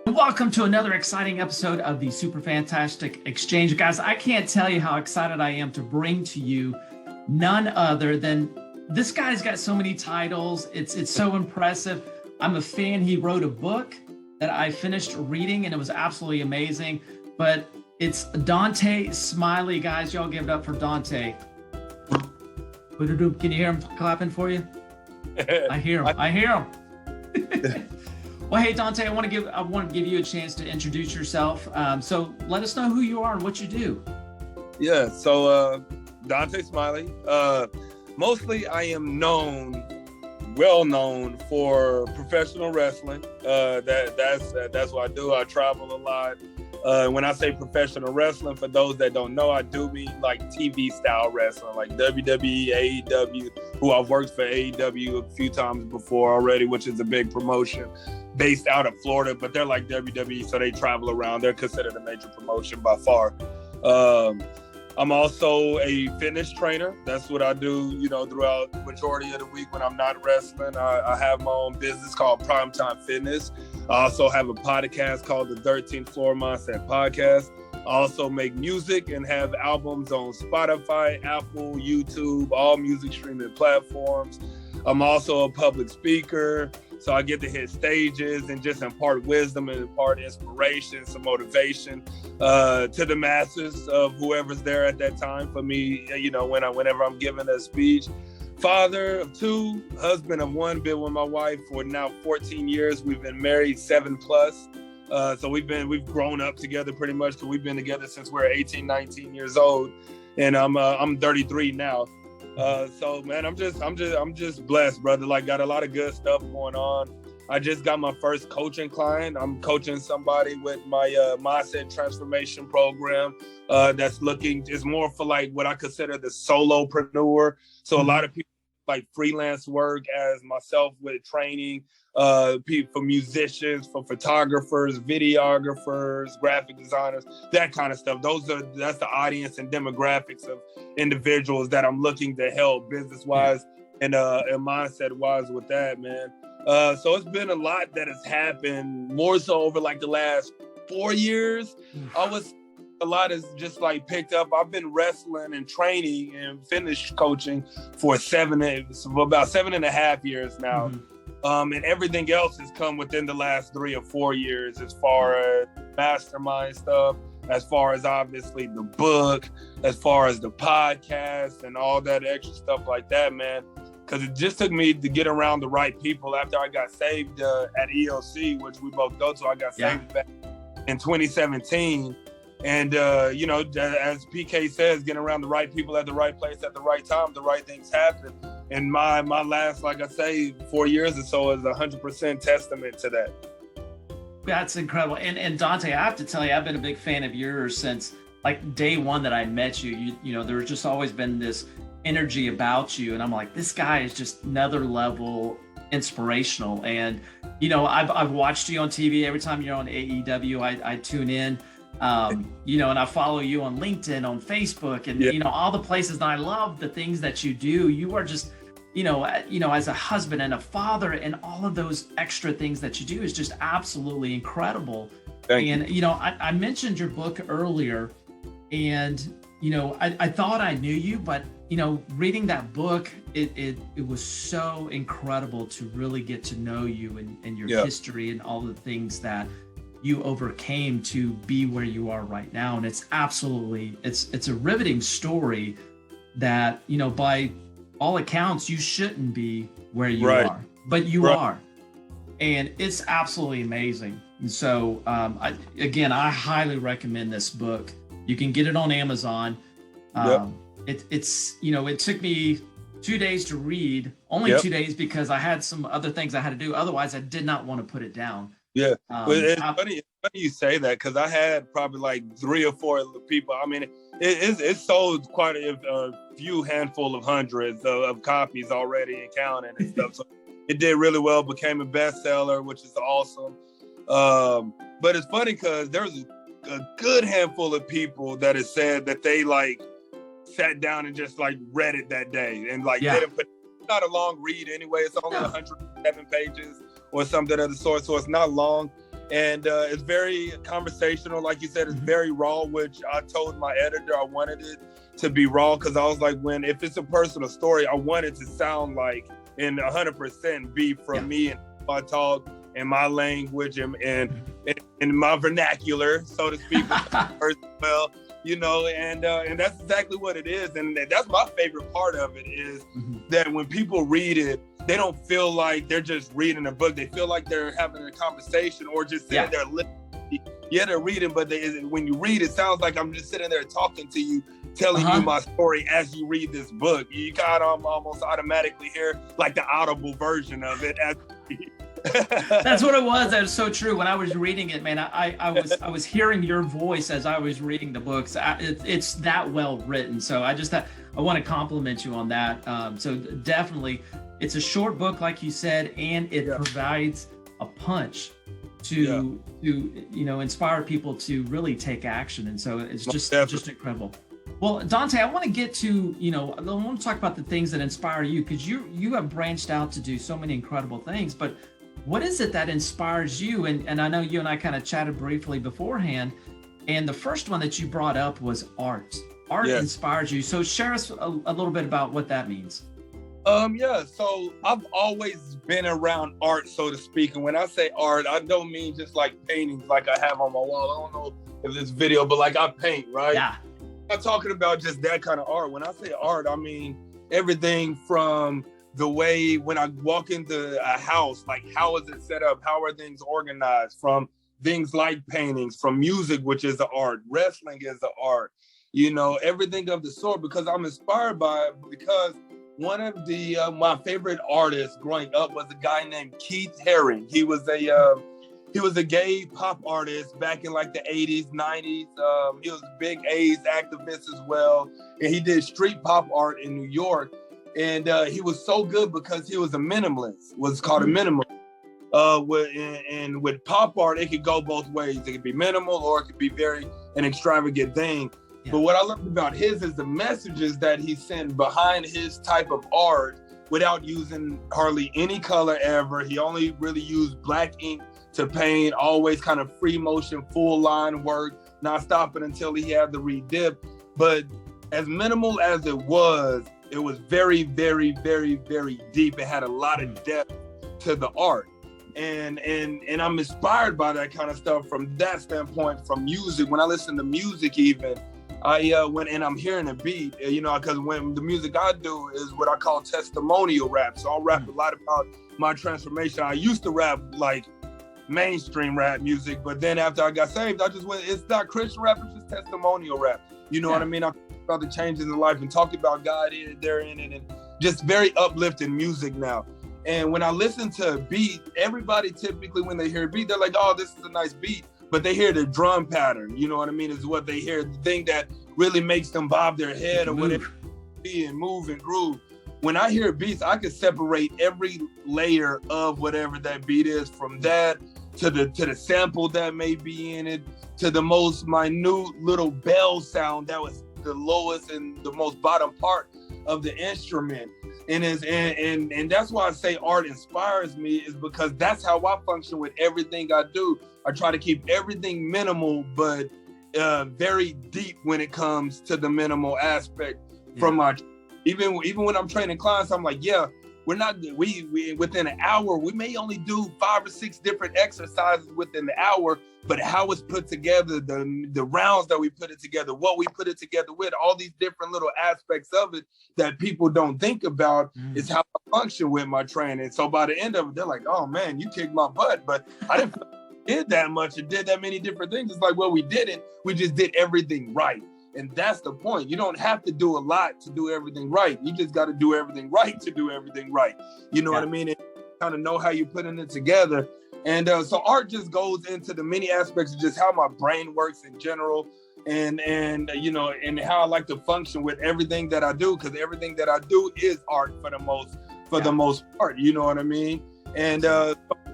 Welcome to another exciting episode of the Super Fantastic Exchange. Guys, I can't tell you how excited I am to bring to you none other than this guy's got so many titles. It's so impressive. I'm a fan. He wrote a book that I finished reading and it was absolutely amazing. But it's Dontae Smiley, guys. Y'all give it up for Dontae. Can you hear him clapping for you? I hear him. Well, hey, Dontae, I want to give you a chance to introduce yourself. So let us know who you are and what you do. Yeah, so Dontae Smiley. Mostly I am well known for professional wrestling. That's what I do. I travel a lot. When I say professional wrestling, for those that don't know, I do mean like TV style wrestling, like WWE, AEW, who I've worked for AEW a few times before already, which is a big promotion based out of Florida, but they're like WWE, so they travel around. They're considered a major promotion by far. I'm also a fitness trainer. That's what I do, throughout the majority of the week when I'm not wrestling. I have my own business called Primetime Fitness. I also have a podcast called the 13th Floor Mindset Podcast. I also make music and have albums on Spotify, Apple, YouTube, all music streaming platforms. I'm also a public speaker, so I get to hit stages and just impart wisdom and impart inspiration, some motivation to the masses of whoever's there at that time. For me, whenever I'm giving a speech. Father of two, husband of one, been with my wife for now 14 years. We've been married 7+. So we've grown up together pretty much, because we've been together since we're 18, 19 years old, and I'm 33 now. So man, I'm just blessed, brother. Like, got a lot of good stuff going on. I just got my first coaching client. I'm coaching somebody with my mindset transformation program. That's is more for like what I consider the solopreneur. So a lot of people like freelance work as myself with training, people, for musicians, for photographers, videographers, graphic designers, that kind of stuff. That's the audience and demographics of individuals that I'm looking to help business-wise and mindset-wise with that, man. So it's been a lot that has happened, more so over like the last 4 years. A lot has just like picked up. I've been wrestling and training and fitness coaching for about 7.5 years now. And everything else has come within the last 3 or 4 years, as far as mastermind stuff, as far as obviously the book, as far as the podcast and all that extra stuff like that, man. Because it just took me to get around the right people after I got saved at ELC, which we both go to. I got saved back in 2017. And, as PK says, getting around the right people at the right place at the right time, the right things happen. And my last, like I say, 4 years or so is 100% testament to that. That's incredible. And Dontae, I have to tell you, I've been a big fan of yours since like day one that I met you. There's just always been this energy about you. And I'm like, this guy is just another level inspirational. And, I've watched you on TV every time you're on AEW. I tune in. And I follow you on LinkedIn, on Facebook, and all the places. And I love the things that you do. You are just, as a husband and a father, and all of those extra things that you do is just absolutely incredible. Thank you. I mentioned your book earlier, and I thought I knew you, but reading that book, it was so incredible to really get to know you and your history and all the things that you overcame to be where you are right now. And it's a riveting story that, by all accounts, you shouldn't be where you are, but you are. And it's absolutely amazing. And so, I highly recommend this book. You can get it on Amazon. It took me 2 days to read, only 2 days, because I had some other things I had to do. Otherwise, I did not want to put it down. Yeah, it's funny you say that, because I had probably like 3 or 4 people. I mean, it sold quite a few handful of hundreds of copies already and counting and stuff. So it did really well, became a bestseller, which is awesome. But it's funny because there's a good handful of people that have said that they like sat down and just like read it that day, and like they didn't put. It's not a long read anyway. It's only 107 pages or something of the sort, so it's not long. And it's very conversational. Like you said, it's very raw, which I told my editor I wanted it to be raw, because I was like, if it's a personal story, I want it to sound like, and 100% be from me, and my talk and my language and my vernacular, so to speak, well, and that's exactly what it is. And that's my favorite part of it, is that when people read it, they don't feel like they're just reading a book. They feel like they're having a conversation or just sitting there listening. Yeah, they're reading, but when you read, it sounds like I'm just sitting there talking to you, telling you my story as you read this book. You kind of almost automatically hear like the audible version of it. That's what it was. That was so true. When I was reading it, man, I was hearing your voice as I was reading the books. It's that well written. So I want to compliment you on that. So definitely, it's a short book, like you said, and it provides a punch to inspire people to really take action. And so it's just incredible. Well, Dontae, I want to get to, I want to talk about the things that inspire you, because you have branched out to do so many incredible things. But what is it that inspires you? And I know you and I kind of chatted briefly beforehand, and the first one that you brought up was art. Art inspires you. So share us a little bit about what that means. So I've always been around art, so to speak. And when I say art, I don't mean just like paintings like I have on my wall. I don't know if this video, but like I paint, right? Yeah. I'm not talking about just that kind of art. When I say art, I mean everything from the way when I walk into a house, like how is it set up? How are things organized? From things like paintings, from music, which is the art, wrestling is the art, everything of the sort, because I'm inspired by it. Because one of the my favorite artists growing up was a guy named Keith Haring. He was a gay pop artist back in like the 80s, 90s. He was a big AIDS activist as well. And he did street pop art in New York. And he was so good because he was a minimalist, what's called a minimalist. With pop art, it could go both ways. It could be minimal, or it could be an extravagant thing. Yeah. But what I love about his is the messages that he sent behind his type of art without using hardly any color ever. He only really used black ink to paint, always kind of free motion, full line work, not stopping until he had the redip. But as minimal as it was very, very, very, very deep. It had a lot of depth to the art. And I'm inspired by that kind of stuff from that standpoint, from music. When I listen to music even, when I'm hearing a beat, because when the music I do is what I call testimonial rap. So I'll rap a lot about my transformation. I used to rap like mainstream rap music, but then after I got saved, I just went, it's not Christian rap, it's just testimonial rap. You know what I mean? I talk about the changes in life and talk about God there in it, and just very uplifting music now. And when I listen to a beat, everybody typically when they hear a beat, they're like, oh, this is a nice beat. But they hear the drum pattern, you know what I mean, is what they hear, the thing that really makes them bob their head or whatever, and move and groove. When I hear beats, I can separate every layer of whatever that beat is, from that to the sample that may be in it, to the most minute little bell sound that was the lowest and the most bottom part of the instrument. And that's why I say art inspires me, is because that's how I function with everything I do. I try to keep everything minimal, but very deep when it comes to the minimal aspect. From my, even when I'm training clients, I'm like, we within an hour, we may only do 5 or 6 different exercises within the hour, but how it's put together, the rounds that we put it together, what we put it together with, all these different little aspects of it that people don't think about is how I function with my training. So by the end of it, they're like, oh man, you kicked my butt, but I didn't did that much and did that many different things. It's like, well, we didn't, we just did everything right. And that's the point. You don't have to do a lot to do everything right. You just got to do everything right to do everything right. You know what I mean? And kind of know how you're putting it together. And so art just goes into the many aspects of just how my brain works in general, and how I like to function with everything that I do, because everything that I do is art for the most part. You know what I mean? And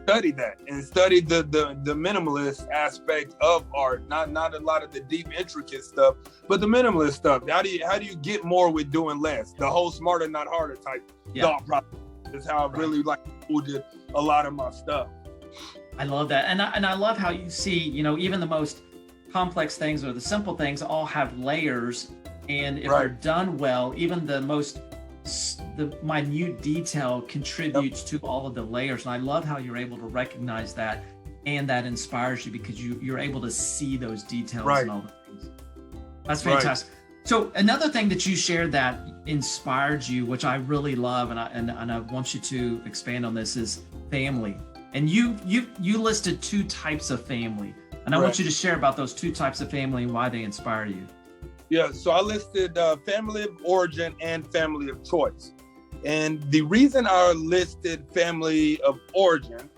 study that and study the minimalist aspect of art, not a lot of the deep intricate stuff, but the minimalist stuff. How do you get more with doing less? The whole smarter not harder type thought process is how I really like to do a lot of my stuff. I love that. And I love how you see, even the most complex things or the simple things all have layers. And if they're done well, even the minute detail contributes to all of the layers. And I love how you're able to recognize that, and that inspires you because you're able to see those details and all the things. That's fantastic. So another thing that you shared that inspired you, which I really love, and I want you to expand on this, is family. And you listed 2 types of family, and I want you to share about those 2 types of family and why they inspire you. Yeah, so I listed family of origin and family of choice. And the reason I listed family of origin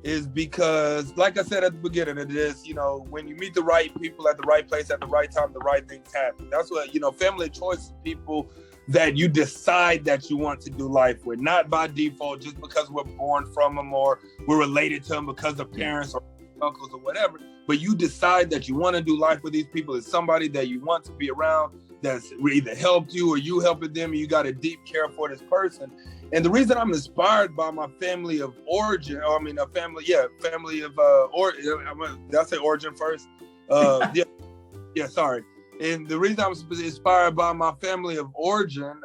is because, like I said at the beginning of this, when you meet the right people at the right place at the right time, the right things happen. That's what, family of choice is people that you decide that you want to do life with, not by default, just because we're born from them or we're related to them because of parents or uncles or whatever. But you decide that you want to do life with these people. It's somebody that you want to be around, that's either helped you or you helping them, and you got a deep care for this person. And the reason I'm inspired by my family of origin, family of origin, did I say origin first? Sorry. And the reason I'm inspired by my family of origin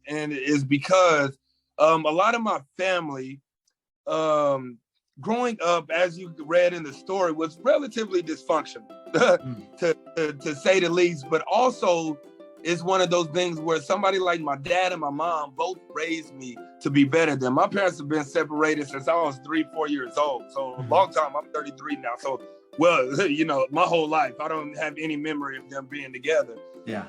and is because a lot of my family, growing up, as you read in the story, was relatively dysfunctional, to say the least, but also it's one of those things where somebody like my dad and my mom both raised me to be better than. My parents have been separated since I was 3-4 years old. So a long time. I'm 33 now. So, my whole life, I don't have any memory of them being together. Yeah.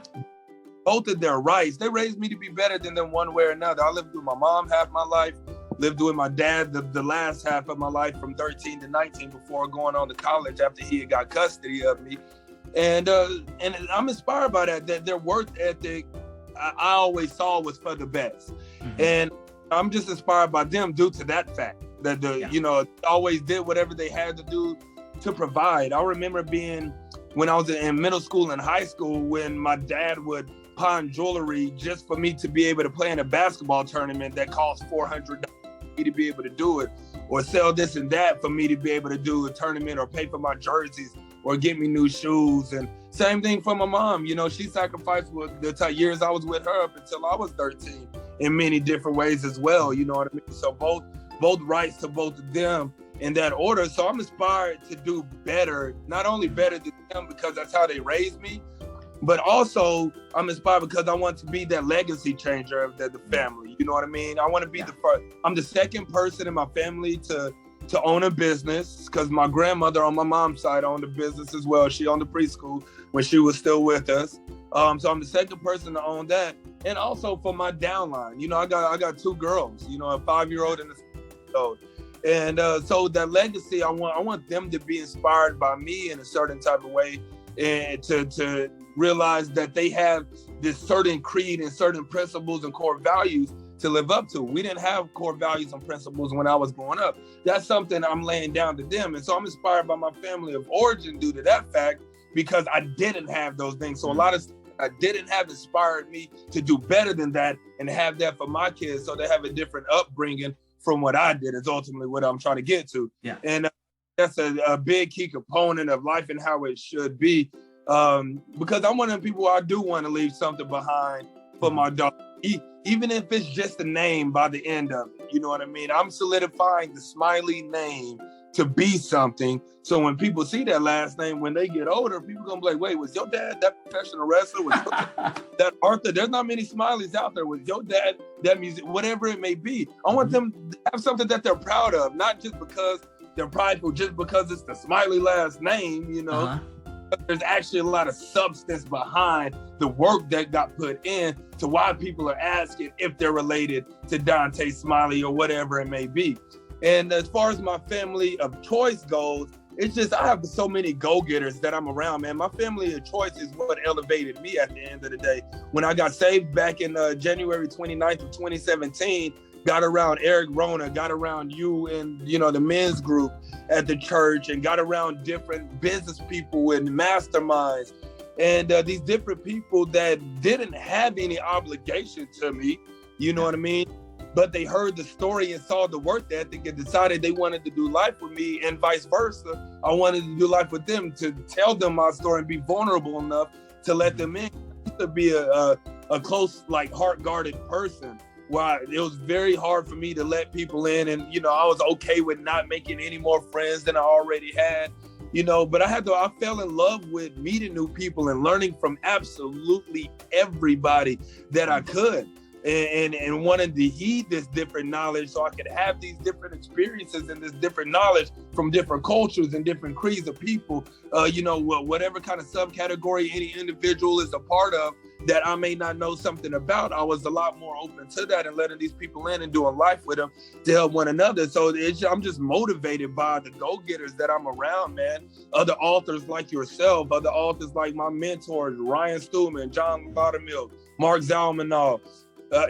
Both of their rights, they raised me to be better than them one way or another. I lived with my mom half my life, lived with my dad the last half of my life from 13 to 19 before going on to college after he had got custody of me. And I'm inspired by that their work ethic, I always saw was for the best. And I'm just inspired by them due to that fact that always did whatever they had to do to provide. I remember when I was in middle school and high school, when my dad would pawn jewelry just for me to be able to play in a basketball tournament that cost $400 for me to be able to do it, or sell this and that for me to be able to do a tournament, or pay for my jerseys, or get me new shoes. And same thing for my mom. She sacrificed the years I was with her up until I was 13 in many different ways as well. You know what I mean? So both rights to both of them in that order. So I'm inspired to do better, not only better than them because that's how they raised me, but also I'm inspired because I want to be that legacy changer of the family. You know what I mean? I want to be the first. I'm the second person in my family to own a business, because my grandmother on my mom's side owned a business as well. She owned a preschool when she was still with us. So I'm the second person to own that. And also for my downline, I got 2 girls, a 5-year-old and a 6-year-old. And so that legacy, I want them to be inspired by me in a certain type of way, and to realize that they have this certain creed and certain principles and core values to live up to. We didn't have core values and principles when I was growing up. That's something I'm laying down to them. And so I'm inspired by my family of origin due to that fact, because I didn't have those things. So a lot of stuff I didn't have inspired me to do better than that and have that for my kids, so they have a different upbringing from what I did, is ultimately what I'm trying to get to. Yeah. And that's a big key component of life and how it should be. Because I'm one of the people, I do want to leave something behind for my daughter. Even if it's just a name by the end of it, you know what I mean? I'm solidifying the Smiley name to be something. So when people see that last name, when they get older, people gonna be like, wait, was your dad that professional wrestler? Was your dad that Arthur? There's not many Smileys out there. Was your dad that music? Whatever it may be. I want them to have something that they're proud of, not just because they're prideful, just because it's the Smiley last name, There's actually a lot of substance behind the work that got put in to why people are asking if they're related to Dontae Smiley or whatever it may be. And as far as my family of choice goes, it's just, I have so many go-getters that I'm around, man. My family of choice is what elevated me at the end of the day. When I got saved back in January 29th of 2017, got around Eric Rona, got around you and, the men's group at the church, and got around different business people and masterminds, and these different people that didn't have any obligation to me, you know what I mean? but they heard the story and saw the work ethic and decided they wanted to do life with me, and vice versa. I wanted to do life with them, to tell them my story and be vulnerable enough to let them in. I used to be a close, like, heart-guarded person, where it was very hard for me to let people in, and I was okay with not making any more friends than I already had. But I fell in love with meeting new people and learning from absolutely everybody that I could, and wanted to heed this different knowledge so I could have these different experiences and this different knowledge from different cultures and different creeds of people, whatever kind of subcategory any individual is a part of that I may not know something about. I was a lot more open to that and letting these people in and doing life with them to help one another. So I'm just motivated by the go-getters that I'm around, man. Other authors like yourself, other authors like my mentors, Ryan Stewman, John Laudermill, Mark Zalmanov,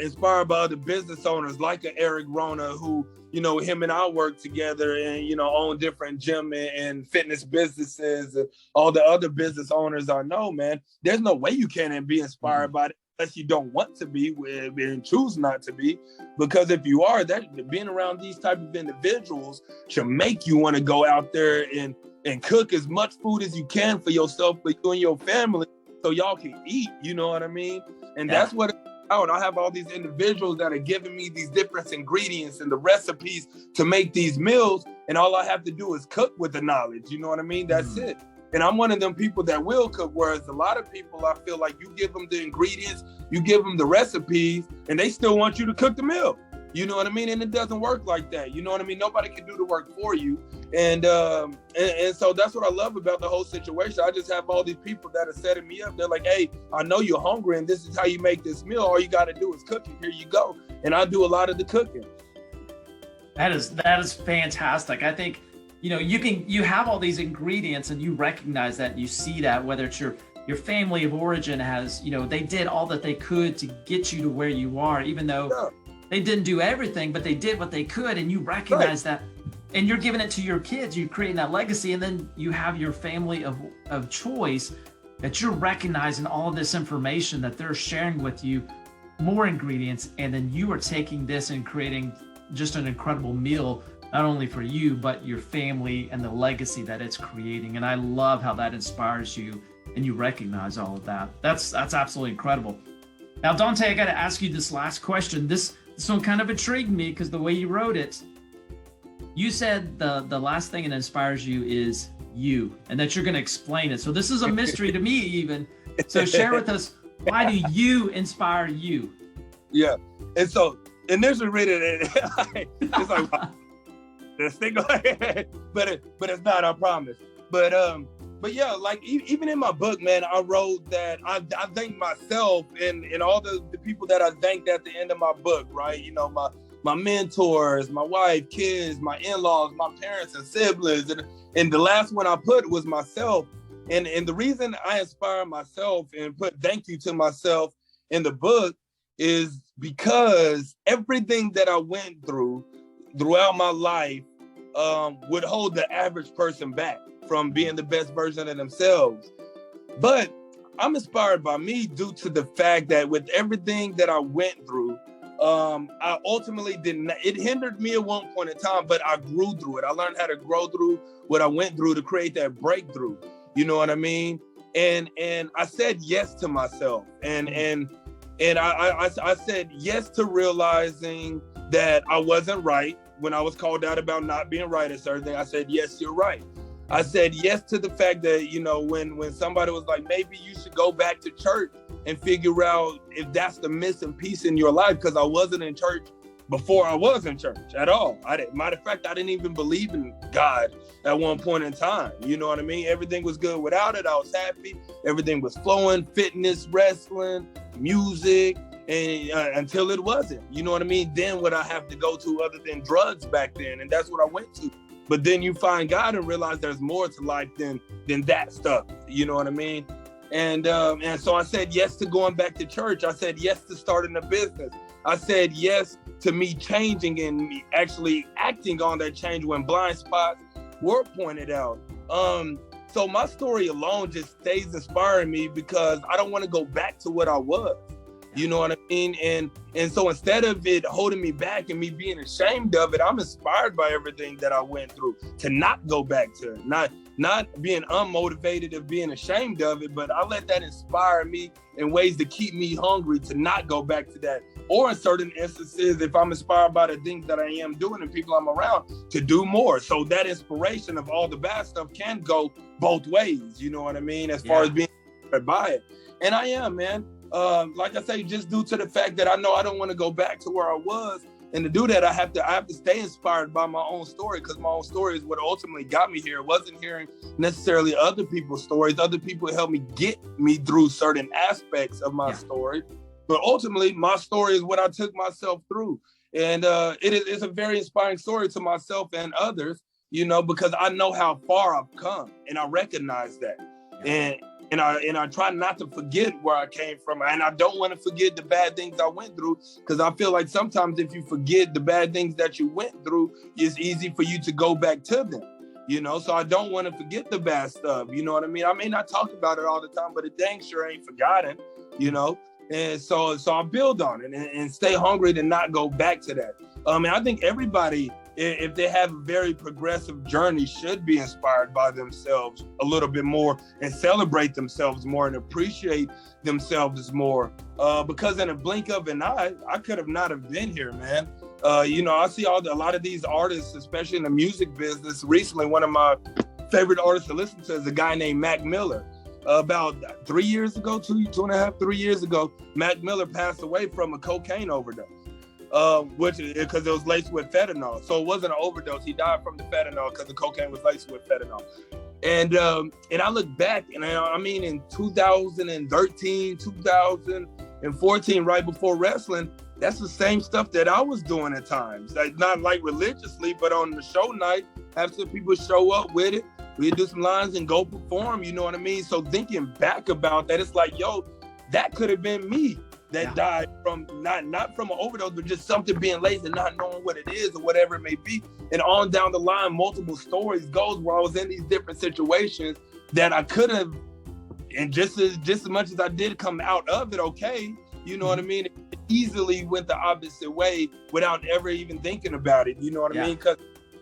inspired by other business owners like Eric Rona, who, him and I work together and, own different gym and fitness businesses, and all the other business owners I know, man. There's no way you can't be inspired by it unless you don't want to be and choose not to be. Because if you are, that being around these type of individuals should make you want to go out there and cook as much food as you can for yourself, for you and your family, so y'all can eat, you know what I mean? And that's what out. I have all these individuals that are giving me these different ingredients and the recipes to make these meals, and all I have to do is cook with the knowledge. You know what I mean? That's it. And I'm one of them people that will cook, whereas a lot of people, I feel like you give them the ingredients, you give them the recipes, and they still want you to cook the meal. You know what I mean? And it doesn't work like that. You know what I mean? Nobody can do the work for you. And so that's what I love about the whole situation. I just have all these people that are setting me up. They're like, hey, I know you're hungry and this is how you make this meal. All you got to do is cook it. Here you go. And I do a lot of the cooking. That is fantastic. I think, you have all these ingredients and you recognize that, and you see that, whether it's your family of origin has, they did all that they could to get you to where you are, even though they didn't do everything, but they did what they could, and you recognize that, and you're giving it to your kids. You're creating that legacy, and then you have your family of choice that you're recognizing all of this information that they're sharing with you, more ingredients, and then you are taking this and creating just an incredible meal, not only for you, but your family and the legacy that it's creating. And I love how that inspires you, and you recognize all of that. That's absolutely incredible. Now, Dontae, I got to ask you this last question. This one kind of intrigued me because the way you wrote it, you said the last thing that inspires you is you, and that you're going to explain it. So this is a mystery to me even. So share with us, why do you inspire you? Yeah. And so initially reading it, it's like, wow, this thing, but it's not, I promise. But yeah, like even in my book, man, I wrote that I thank myself and all the people that I thanked at the end of my book, right? My mentors, my wife, kids, my in-laws, my parents and siblings. And the last one I put was myself. And the reason I inspire myself and put thank you to myself in the book is because everything that I went through throughout my life would hold the average person back from being the best version of themselves. But I'm inspired by me due to the fact that with everything that I went through, I ultimately didn't, it hindered me at one point in time, but I grew through it. I learned how to grow through what I went through to create that breakthrough. You know what I mean? And I said yes to myself. And I said yes to realizing that I wasn't right. When I was called out about not being right at certain things, I said, yes, you're right. I said yes to the fact that, when somebody was like, maybe you should go back to church and figure out if that's the missing piece in your life, because I wasn't in church before I was in church at all. Matter of fact, I didn't even believe in God at one point in time. You know what I mean? Everything was good without it. I was happy. Everything was flowing, fitness, wrestling, music, and until it wasn't. You know what I mean? Then what I have to go to other than drugs back then, and that's what I went to. But then you find God and realize there's more to life than that stuff. You know what I mean? And so I said yes to going back to church. I said yes to starting a business. I said yes to me changing and me actually acting on that change when blind spots were pointed out. So my story alone just stays inspiring me because I don't want to go back to what I was. You know what I mean? And so instead of it holding me back and me being ashamed of it, I'm inspired by everything that I went through to not go back to it. Not being unmotivated of being ashamed of it, but I let that inspire me in ways to keep me hungry to not go back to that. Or in certain instances, if I'm inspired by the things that I am doing and people I'm around, to do more. So that inspiration of all the bad stuff can go both ways, you know what I mean? As far as being inspired by it. And I am, man. Like I say, just due to the fact that I know I don't want to go back to where I was. And to do that, I have to stay inspired by my own story, because my own story is what ultimately got me here. It wasn't hearing necessarily other people's stories. Other people helped me get me through certain aspects of my story. But ultimately, my story is what I took myself through. And it's a very inspiring story to myself and others, you know, because I know how far I've come and I recognize that. And I try not to forget where I came from. And I don't want to forget the bad things I went through, because I feel like sometimes if you forget the bad things that you went through, it's easy for you to go back to them, you know? So I don't want to forget the bad stuff, you know what I mean? I may not talk about it all the time, but it dang sure ain't forgotten, you know? And so I build on it and stay hungry to not go back to that. And I think everybody, if they have a very progressive journey, should be inspired by themselves a little bit more and celebrate themselves more and appreciate themselves more. Because in a blink of an eye, I could have not have been here, man. You know, I see a lot of these artists, especially in the music business. Recently, one of my favorite artists to listen to is a guy named Mac Miller. About 3 years ago, 3 years ago, Mac Miller passed away from a cocaine overdose. Which because it was laced with fentanyl. So it wasn't an overdose. He died from the fentanyl because the cocaine was laced with fentanyl. And I look back, and I mean, in 2013, 2014, right before wrestling, that's the same stuff that I was doing at times. Like, not like religiously, but on the show night, have some people show up with it. We'd do some lines and go perform, you know what I mean? So thinking back about that, it's like, yo, that could have been me that died from not from an overdose, but just something being laced and not knowing what it is or whatever it may be. And on down the line, multiple stories goes where I was in these different situations that I could have, and just as much as I did come out of it okay, you know what I mean? It easily went the opposite way without ever even thinking about it, you know what I mean? Because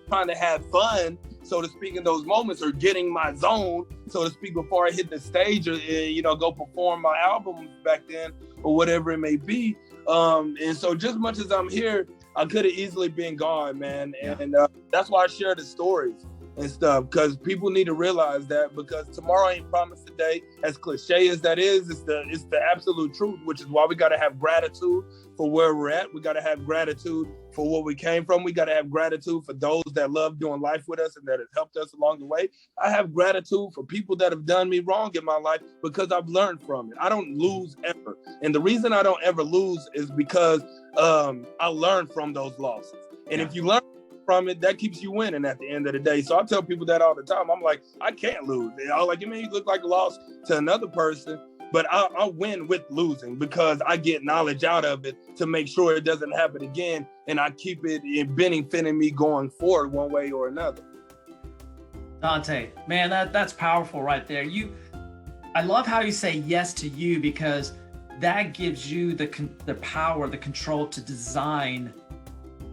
trying to have fun, so to speak, in those moments, or getting my zone, so to speak, before I hit the stage or, you know, go perform my albums back then or whatever it may be. And so just as much as I'm here, I could have easily been gone, man. And that's why I share the stories and stuff, because people need to realize that, because tomorrow ain't promised today. As cliche as that is, it's the absolute truth, which is why we got to have gratitude for where we're at. We got to have gratitude for where we came from. We got to have gratitude for those that love doing life with us and that have helped us along the way. I have gratitude for people that have done me wrong in my life, because I've learned from it. I don't lose ever. And the reason I don't ever lose is because I learned from those losses. And if you learn from it, that keeps you winning at the end of the day. So I tell people that all the time. I'm like, I can't lose. Like, it may look like a loss to another person, but I win with losing, because I get knowledge out of it to make sure it doesn't happen again, and I keep it benefiting me going forward one way or another. Dontae, man, that's powerful right there. I love how you say yes to you, because that gives you the power, the control to design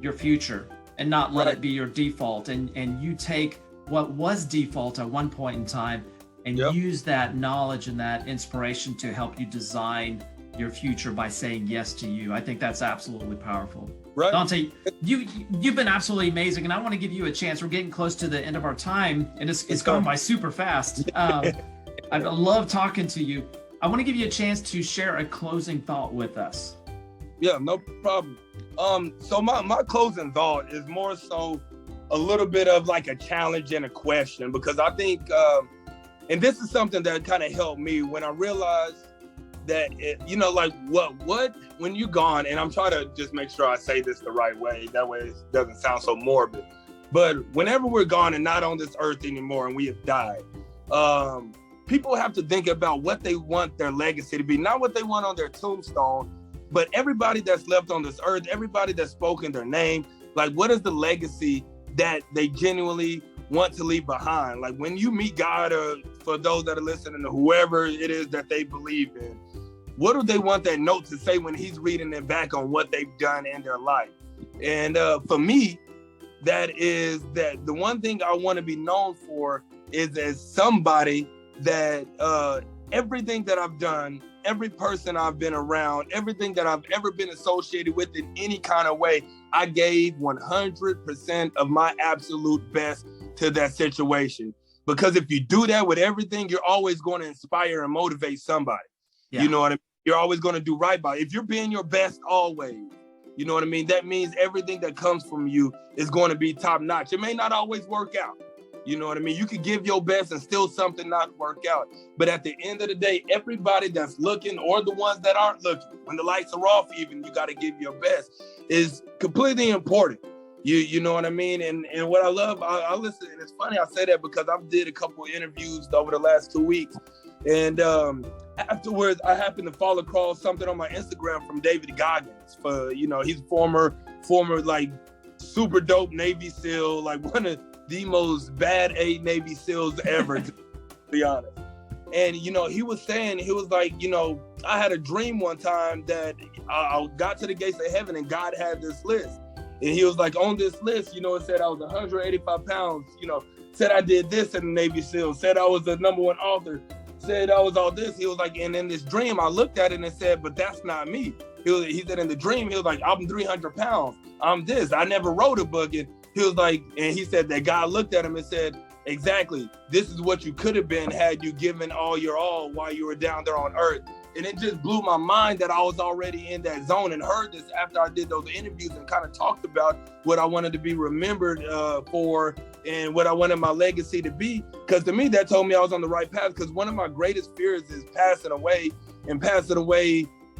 your future and not let it be your default. And you take what was default at one point in time and use that knowledge and that inspiration to help you design your future by saying yes to you. I think that's absolutely powerful. Right. Dontae, you've been absolutely amazing, and I want to give you a chance. We're getting close to the end of our time, and it's gone by super fast. I love talking to you. I want to give you a chance to share a closing thought with us. Yeah, no problem. So my closing thought is more so a little bit of like a challenge and a question, because I think, and this is something that kind of helped me when I realized that, like what when you're gone, and I'm trying to just make sure I say this the right way, that way it doesn't sound so morbid, but whenever we're gone and not on this earth anymore and we have died, people have to think about what they want their legacy to be, not what they want on their tombstone, but everybody that's left on this earth, everybody that's spoken their name, like, what is the legacy that they genuinely want to leave behind? Like, when you meet God, or for those that are listening, to whoever it is that they believe in, what do they want that note to say when he's reading it back on what they've done in their life? And for me, that is that the one thing I want to be known for is as somebody that everything that I've done, every person I've been around, everything that I've ever been associated with in any kind of way, I gave 100% of my absolute best to that situation. Because if you do that with everything, you're always going to inspire and motivate somebody. Yeah. You know what I mean? You're always going to do right by it. If you're being your best always, you know what I mean? That means everything that comes from you is going to be top notch. It may not always work out. You know what I mean? You could give your best and still something not work out. But at the end of the day, everybody that's looking or the ones that aren't looking, when the lights are off even, you got to give your best, is completely important. You know what I mean? And what I love, I listen, and it's funny I say that because I did a couple of interviews over the last 2 weeks. And afterwards, I happened to fall across something on my Instagram from David Goggins. For, you know, he's former like super dope Navy SEAL, like one of the most bad Navy SEALs ever, to be honest. And, you know, he was saying, he was like, you know, I had a dream one time that I got to the gates of heaven and God had this list. And he was like, on this list, you know, it said I was 185 pounds, you know, said I did this in the Navy SEAL, said I was the #1 author, said I was all this. He was like, and in this dream, I looked at it and said, but that's not me. He said in the dream, he was like, I'm 300 pounds. I'm this. I never wrote a book. And he was like, and he said that God looked at him and said, exactly, this is what you could have been had you given all your all while you were down there on earth. And it just blew my mind that I was already in that zone and heard this after I did those interviews and kind of talked about what I wanted to be remembered for and what I wanted my legacy to be. Because to me, that told me I was on the right path, because one of my greatest fears is passing away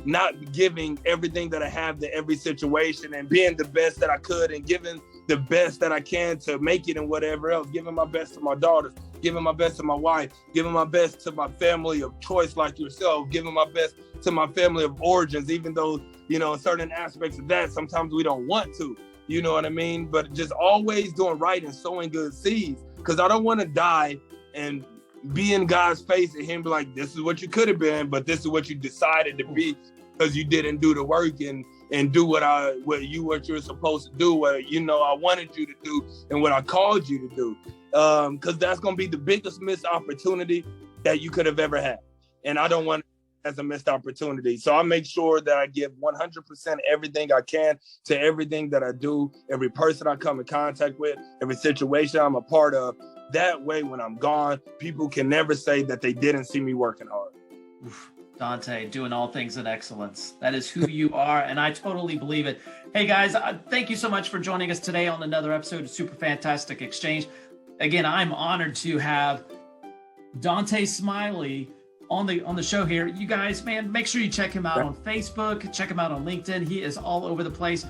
not giving everything that I have to every situation and being the best that I could and giving the best that I can to make it and whatever else, giving my best to my daughters, giving my best to my wife, giving my best to my family of choice like yourself, giving my best to my family of origins, even though, you know, certain aspects of that, sometimes we don't want to, you know what I mean? But just always doing right and sowing good seeds, because I don't want to die and be in God's face and him be like, this is what you could have been, but this is what you decided to be because you didn't do the work and do what you're supposed to do, what, you know, I wanted you to do and what I called you to do. Because that's going to be the biggest missed opportunity that you could have ever had. And I don't want it as a missed opportunity. So I make sure that I give 100% everything I can to everything that I do, every person I come in contact with, every situation I'm a part of. That way, when I'm gone, people can never say that they didn't see me working hard. Oof. Dontae, doing all things in excellence. That is who you are, and I totally believe it. Hey, guys, thank you so much for joining us today on another episode of Super Fantastic Exchange. Again, I'm honored to have Dontae Smiley on the show here. You guys, man, make sure you check him out on Facebook, check him out on LinkedIn. He is all over the place.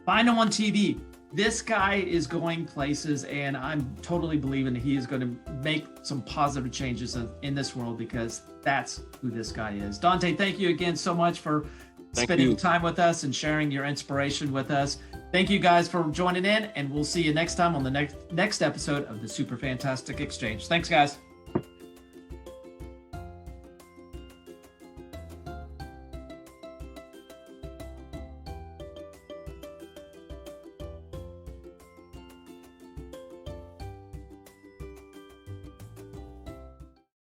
Find him on TV. This guy is going places, and I'm totally believing that he is going to make some positive changes in this world, because that's who this guy is. Dontae, thank you again so much for spending time with us and sharing your inspiration with us. Thank you guys for joining in, and we'll see you next time on the next episode of the Super Fantastic Exchange. Thanks, guys.